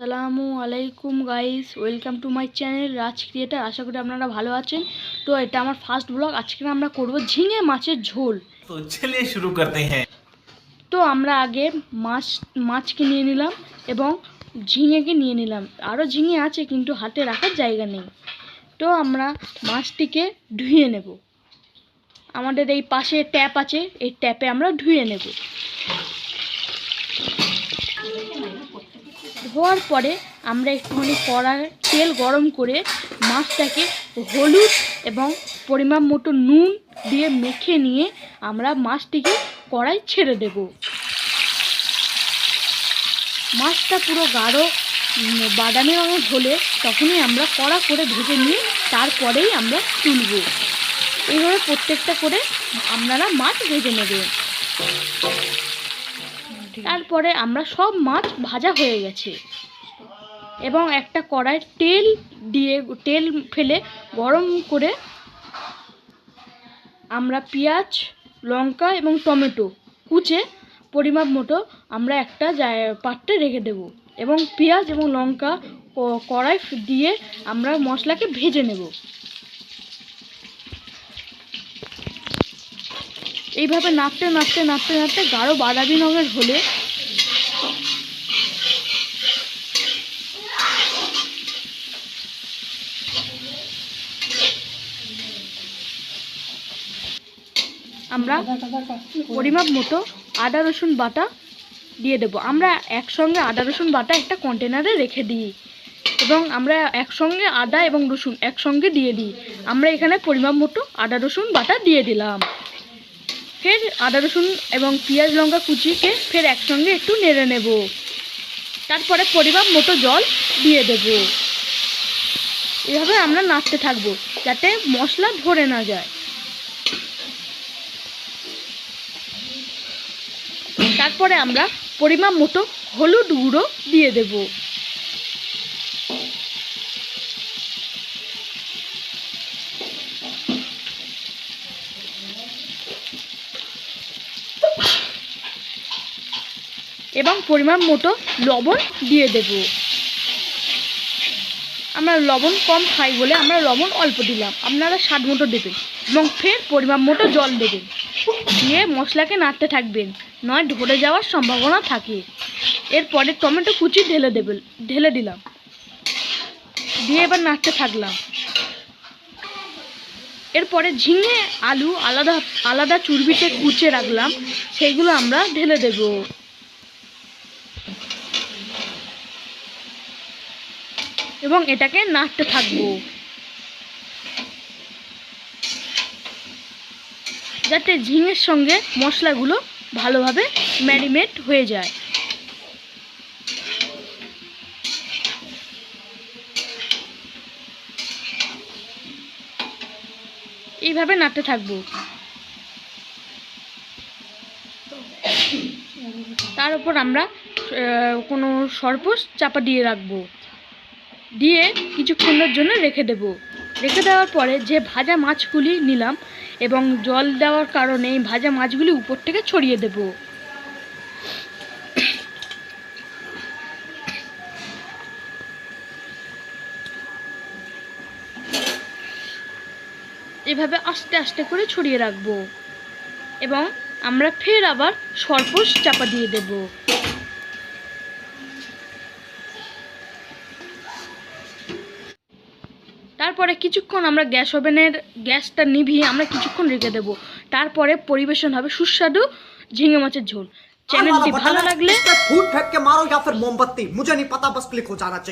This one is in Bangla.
আসসালামু আলাইকুম guys, welcome to my channel Raj creator. আশা করি আপনারা ভালো আছেন। তো এটা আমার ফার্স্ট ব্লগ। আজকে আমরা করব ঝিঙে মাছের ঝোল। তো চলিए শুরু করতে हैं। তো আমরা আগে মাছকে নিয়ে নিলাম এবং ঝিঙেকে নিয়ে নিলাম। আরও ঝিঙে আছে কিন্তু হাতে রাখার জায়গা নেই। তো আমরা মাছটিকে ধুয়ে নেব। আমাদের এই পাশে ট্যাপ আছে, এই ট্যাপে আমরা ধুয়ে নেব। ধোয়ার পরে আমরা একটুখানি কড়ায় তেল গরম করে মাছটাকে হলুদ এবং পরিমাণ মতো নুন দিয়ে মেখে নিয়ে আমরা মাছটিকে কড়াই ছেড়ে দেব। মাছটা পুরো গাঢ় বাদামি রঙের হলে তখনই আমরা কড়া করে ভেজে নিয়ে তারপরেই আমরা তুলব। এইভাবে প্রত্যেকটা করে আপনারা মাছ ভেজে নেবেন। তারপরে আমরা সব মাছ ভাজা হয়ে গেছে এবং একটা কড়াইয়ে তেল ফেলে গরম করে আমরা পেঁয়াজ, লঙ্কা এবং টমেটো কুচে পরিমাপ মতো আমরা একটা পাত্রে রেখে দেব এবং পেঁয়াজ এবং লঙ্কা কড়াই দিয়ে আমরা মশলাকে ভেজে নেব। এইভাবে নাড়তে নাড়তে নাড়তে নাড়তে গাঢ় বাদামি রঙের হলে আমরা পরিমাপ মতো আদা রসুন বাটা দিয়ে দেব। আমরা একসঙ্গে আদা রসুন বাটা একটা কন্টেনারে রেখে দিই এবং আমরা একসঙ্গে আদা এবং রসুন একসঙ্গে দিয়ে দিই। আমরা এখানে পরিমাপ মতো আদা রসুন বাটা দিয়ে দিলাম। ফের আদা রসুন এবং পেঁয়াজ লঙ্কা কুচিকে ফের একসঙ্গে একটু নেড়ে নেব। তারপরে পরিমাপ মতো জল দিয়ে দেব। এভাবে আমরা নাড়তে থাকবো যাতে মশলা ধরে না যায়। তারপরে আমরা পরিমাপ মতো হলুদ গুঁড়ো দিয়ে দেব। এবং পরিমাণ মতো লবণ দিয়ে দেব। আমরা লবণ কম খাই বলে আমরা লবণ অল্প দিলাম, আপনারা স্বাদ মতো দেবেন এবং ফের পরিমাণ মতো জল দেবেন। দিয়ে মশলাকে নাড়তে থাকবেন, নয় ধরে যাওয়ার সম্ভাবনা থাকে। এরপরে টমেটো কুচি ঢেলে দিলাম, দিয়ে এবার নাড়তে থাকলাম। এরপরে ঝিঙে আলু আলাদা আলাদা চুরবিতে কুচে রাখলাম, সেইগুলো আমরা ঢেলে দেব এবং এটাকে নাড়তে থাকবো যাতে ঝিঙের সঙ্গে মশলাগুলো ভালোভাবে ম্যারিনেট হয়ে যায়। এইভাবে নাড়তে থাকবো। তার উপর আমরা কোনো সরপোষ চাপা দিয়ে রাখবো, দিয়ে কিছুক্ষণের জন্য রেখে দেব। রেখে দেওয়ার পরে যে ভাজা মাছগুলি নিলাম এবং জল দেওয়ার কারণে এই ভাজা মাছগুলি উপর থেকে ছড়িয়ে দেব। এভাবে আস্তে আস্তে করে ছড়িয়ে রাখবো এবং আমরা ফের আবার সরপোষ চাপা দিয়ে দেব। তারপরে কিছুক্ষণ আমরা ওভেনের গ্যাসটা নিভিয়ে আমরা কিছুক্ষণ রেখে দেব। তারপরে পরিবেশন হবে সুস্বাদু ঝিঙে মাছের ঝোল। চ্যানেলটি ভালো লাগলে फूट फेंक के मारो या फिर मोमबत्ती, मुझे नहीं पता, बस क्लिक हो जाना चाहिए।